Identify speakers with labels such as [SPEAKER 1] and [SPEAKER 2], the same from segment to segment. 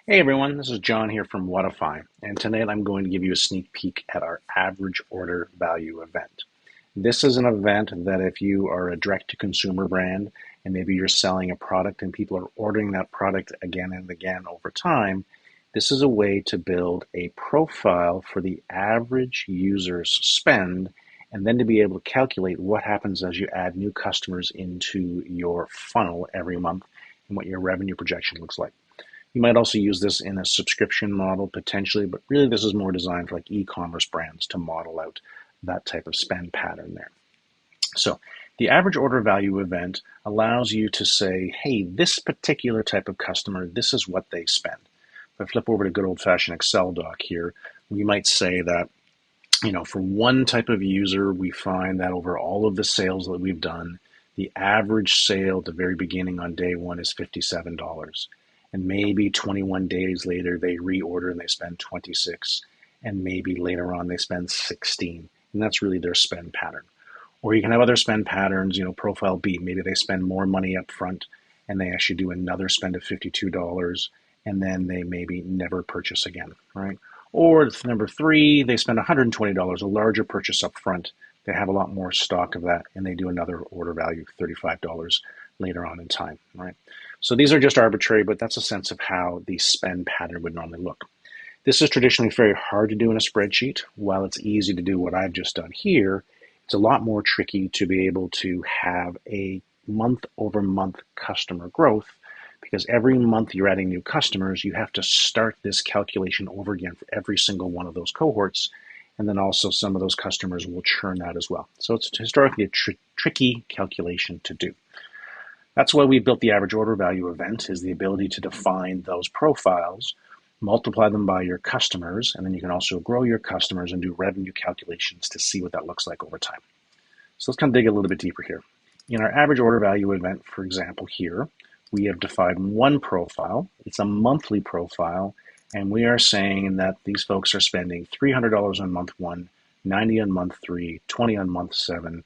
[SPEAKER 1] Hey everyone, this is John here from Whatifi, and tonight I'm going to give you a sneak peek at our average order value event. This is an event that if you are a direct-to-consumer brand and maybe you're selling a product and people are ordering that product again and again over time, this is a way to build a profile for the average user's spend and then to be able to calculate what happens as you add new customers into your funnel every month and what your revenue projection looks like. You might also use this in a subscription model potentially, but really this is more designed for like e-commerce brands to model out that type of spend pattern there. So the average order value event allows you to say, hey, this particular type of customer, this is what they spend. If I flip over to good old-fashioned Excel doc here, we might say that, for one type of user, we find that over all of the sales that we've done, the average sale at the very beginning on day one is $57. And maybe 21 days later, they reorder and they spend 26. And maybe later on, they spend 16. And that's really their spend pattern. Or you can have other spend patterns, profile B. Maybe they spend more money up front and they actually do another spend of $52 and then they maybe never purchase again, right? Or number three, they spend $120, a larger purchase up front. They have a lot more stock of that and they do another order value, $35 later on in time, right? So these are just arbitrary, but that's a sense of how the spend pattern would normally look. This is traditionally very hard to do in a spreadsheet. While it's easy to do what I've just done here, it's a lot more tricky to be able to have a month over month customer growth because every month you're adding new customers, you have to start this calculation over again for every single one of those cohorts. And then also some of those customers will churn out as well. So it's historically a tricky calculation to do. That's why we built the average order value event, is the ability to define those profiles, multiply them by your customers, and then you can also grow your customers and do revenue calculations to see what that looks like over time. So let's kind of dig a little bit deeper here. In our average order value event, for example, here, we have defined one profile. It's a monthly profile, and we are saying that these folks are spending $300 on month one, $90 on month three, $20 on month seven,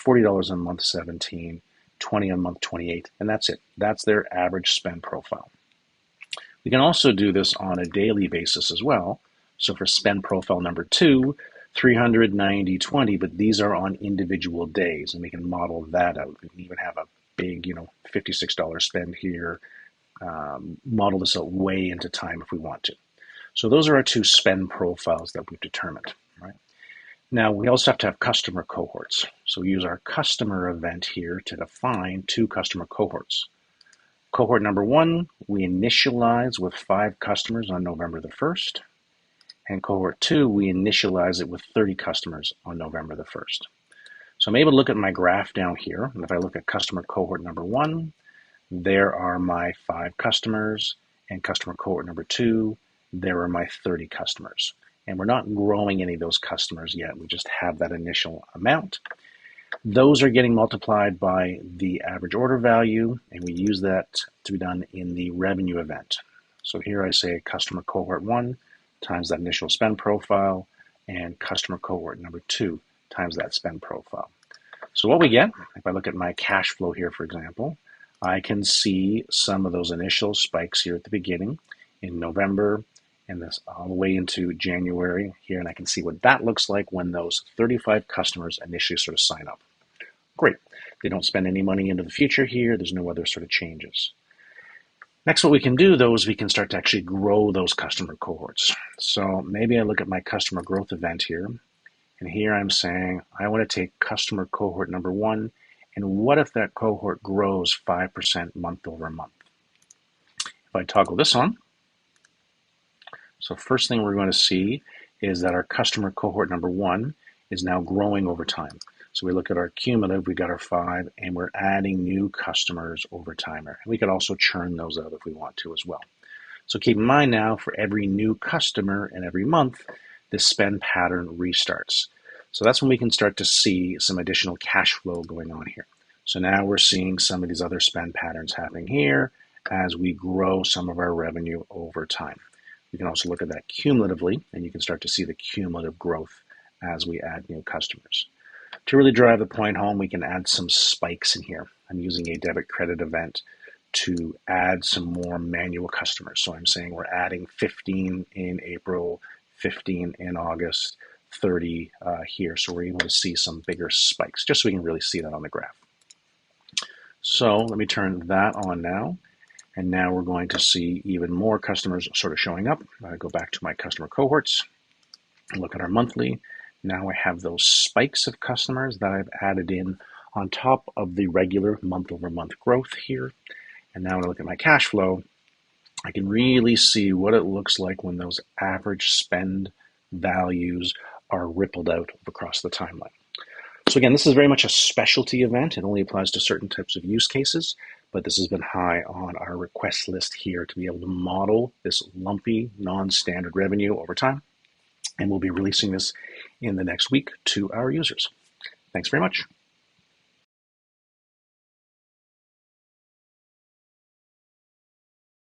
[SPEAKER 1] $40 on month 17, 20 on month 28, and that's it. That's their average spend profile. We can also do this on a daily basis as well. So for spend profile number two, 300, 90, 20, but these are on individual days, and we can model that out. We can even have a big, $56 spend here, model this out way into time if we want to. So those are our two spend profiles that we've determined, right? Now, we also have to have customer cohorts. So we use our customer event here to define two customer cohorts. Cohort number one, we initialize with 5 customers on November the 1st. And cohort two, we initialize it with 30 customers on November the 1st. So I'm able to look at my graph down here. And if I look at customer cohort number one, there are my 5 customers. And customer cohort number two, there are my 30 customers. And we're not growing any of those customers yet. We just have that initial amount. Those are getting multiplied by the average order value, and we use that to be done in the revenue event. So here I say customer cohort one times that initial spend profile, and customer cohort number two times that spend profile. So what we get, if I look at my cash flow here, for example, I can see some of those initial spikes here at the beginning in November, and this all the way into January here, and I can see what that looks like when those 35 customers initially sort of sign up. Great. They don't spend any money into the future here. There's no other sort of changes. Next, what we can do, though, is we can start to actually grow those customer cohorts. So maybe I look at my customer growth event here, and here I'm saying I want to take customer cohort number one, and what if that cohort grows 5% month over month? If I toggle this on, so first thing we're going to see is that our customer cohort number one is now growing over time. So we look at our cumulative, we got our 5, and we're adding new customers over time. And we could also churn those out if we want to as well. So keep in mind now, for every new customer and every month, this spend pattern restarts. So that's when we can start to see some additional cash flow going on here. So now we're seeing some of these other spend patterns happening here as we grow some of our revenue over time. You can also look at that cumulatively, and you can start to see the cumulative growth as we add new customers. To really drive the point home, we can add some spikes in here. I'm using a debit credit event to add some more manual customers. So I'm saying we're adding 15 in April, 15 in August, 30 here. So we're able to see some bigger spikes, just so we can really see that on the graph. So let me turn that on now. And now we're going to see even more customers sort of showing up. I go back to my customer cohorts, look at our monthly. Now I have those spikes of customers that I've added in on top of the regular month-over-month growth here. And now when I look at my cash flow, I can really see what it looks like when those average spend values are rippled out across the timeline. So again, this is very much a specialty event. It only applies to certain types of use cases, but this has been high on our request list here to be able to model this lumpy, non-standard revenue over time. And we'll be releasing this in the next week to our users. Thanks very much.